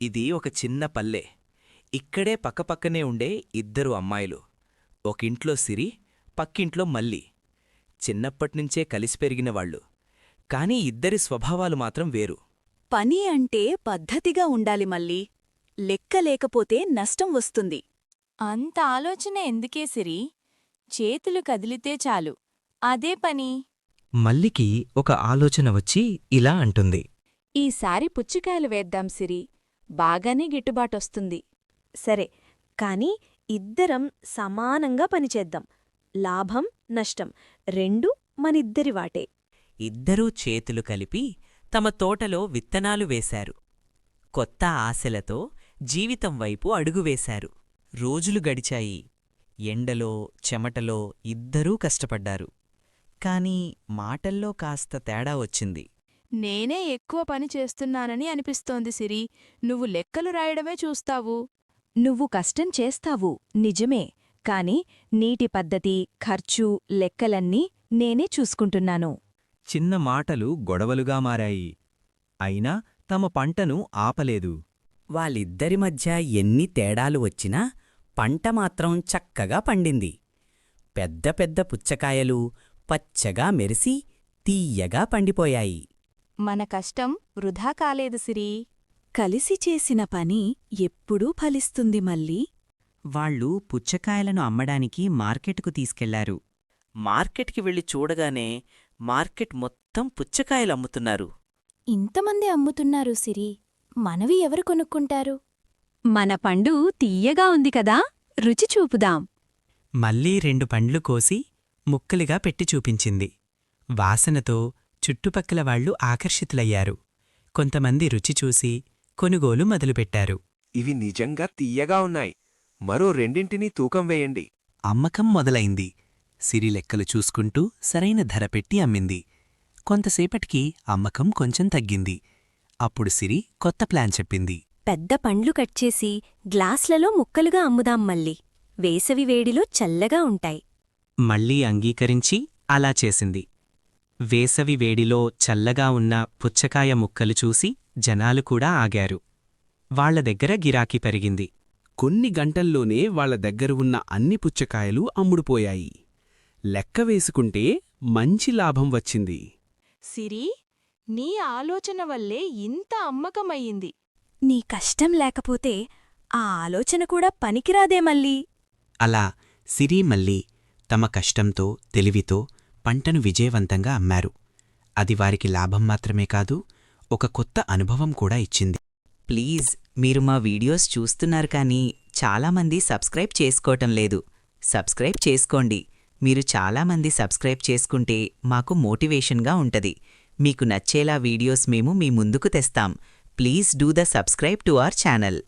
ఇది ఒక చిన్న పల్లె. ఇక్కడే పక్కపక్కనే ఉండే ఇద్దరు అమ్మాయిలు. ఒకింట్లో సిరి, పక్కింట్లో మల్లి. చిన్నప్పట్నుంచే కలిసి పెరిగినవాళ్లు. కాని ఇద్దరి స్వభావాలు మాత్రం వేరు. పని అంటే పద్ధతిగా ఉండాలి మళ్ళీ. లెక్క లేకపోతే నష్టం వస్తుంది. అంత ఆలోచన ఎందుకే సిరి? చేతులు కదిలితే చాలు, అదే పని. మల్లికి ఒక ఆలోచన వచ్చి ఇలా అంటుంది. ఈసారి పుచ్చికాయలు వేద్దాం సిరి, బాగానే గిట్టుబాటొస్తుంది. సరే, కాని ఇద్దరం సమానంగా పనిచేద్దాం. లాభం నష్టం రెండూ మనిద్దరి వాటే. ఇద్దరూ చేతులు కలిపి తమ తోటలో విత్తనాలు వేశారు. కొత్త ఆశలతో జీవితం వైపు అడుగువేశారు. రోజులు గడిచాయి. ఎండలో చెమటలో ఇద్దరూ కష్టపడ్డారు. కాని మాటల్లో కాస్త తేడా వచ్చింది. నేనే ఎక్కువ పని చేస్తున్నానని అనిపిస్తోంది సిరి. నువ్వు లెక్కలు రాయడమే చూస్తావు. నువ్వు కష్టం చేస్తావు నిజమే, కాని నీటి పద్ధతి, ఖర్చు, లెక్కలన్నీ నేనే చూసుకుంటున్నాను. చిన్న మాటలు గొడవలుగా మారాయి. అయినా తమ పంటను ఆపలేదు. వాళ్ళిద్దరి మధ్య ఎన్ని తేడాలు వచ్చినా పంట మాత్రం చక్కగా పండింది. పెద్ద పెద్ద పుచ్చకాయలు పచ్చగా మెరిసి తీయగా పండిపోయాయి. మన కష్టం వృధా కాలేదు సిరి. కలిసి చేసిన పని ఎప్పుడూ ఫలిస్తుంది మళ్ళీ. వాళ్ళు పుచ్చకాయలను అమ్మడానికి మార్కెట్కు తీసుకెళ్లారు. మార్కెట్కి వెళ్లి చూడగానే మార్కెట్ మొత్తం పుచ్చకాయలమ్ముతున్నారు. ఇంతమంది అమ్ముతున్నారు సిరి, మనవి ఎవరు కొనుక్కుంటారు? మన పండు తీయగా ఉంది కదా, రుచి చూపుదాం. మళ్ళీ 2 పండ్లు కోసి ముక్కలుగా పెట్టి చూపించింది. వాసనతో చుట్టుపక్కల వాళ్లు ఆకర్షితులయ్యారు. కొంతమంది రుచి చూసి కొనుగోలు మొదలుపెట్టారు. ఇవి నిజంగా తీయగా ఉన్నాయి. మరో రెండింటినీ తూకం వేయండి. అమ్మకం మొదలైంది. సిరి లెక్కలు చూసుకుంటూ సరైన ధర పెట్టి అమ్మింది. కొంతసేపటికి అమ్మకం కొంచెం తగ్గింది. అప్పుడు సిరి కొత్త ప్లాన్ చెప్పింది. పెద్ద పండ్లు కట్ చేసి గ్లాస్లలో ముక్కలుగా అమ్ముదాం మళ్ళీ. వేసవి వేడిలో చల్లగా ఉంటాయి. మళ్ళీ అంగీకరించి అలా చేసింది. వేసవి వేడిలో చల్లగా ఉన్న పుచ్చకాయ ముక్కలు చూసి జనాలు కూడా ఆగారు. వాళ్ల దగ్గర గిరాకీ పెరిగింది. కొన్ని గంటల్లోనే వాళ్ల దగ్గర ఉన్న అన్ని పుచ్చకాయలు అమ్ముడుపోయాయి. లెక్క వేసుకుంటే మంచి లాభం వచ్చింది. సిరి, నీ ఆలోచన వల్లే ఇంత అమ్మకమయ్యింది. నీ కష్టం లేకపోతే ఆ ఆలోచన కూడా పనికిరాదే మళ్ళీ. అలా సిరి మల్లి తమ కష్టంతో తెలివితో పంటను విజయవంతంగా అమ్మారు. అది వారికి లాభం మాత్రమే కాదు, ఒక కొత్త అనుభవం కూడా ఇచ్చింది. ప్లీజ్, మీరు మా వీడియోస్ చూస్తున్నారు కానీ చాలామంది సబ్స్క్రైబ్ చేసుకోవటం లేదు. సబ్స్క్రైబ్ చేసుకోండి. మీరు చాలామంది సబ్స్క్రైబ్ చేసుకుంటే మాకు మోటివేషన్గా ఉంటది. మీకు నచ్చేలా వీడియోస్ మేము మీ ముందుకు తెస్తాం. Please do the subscribe to our channel.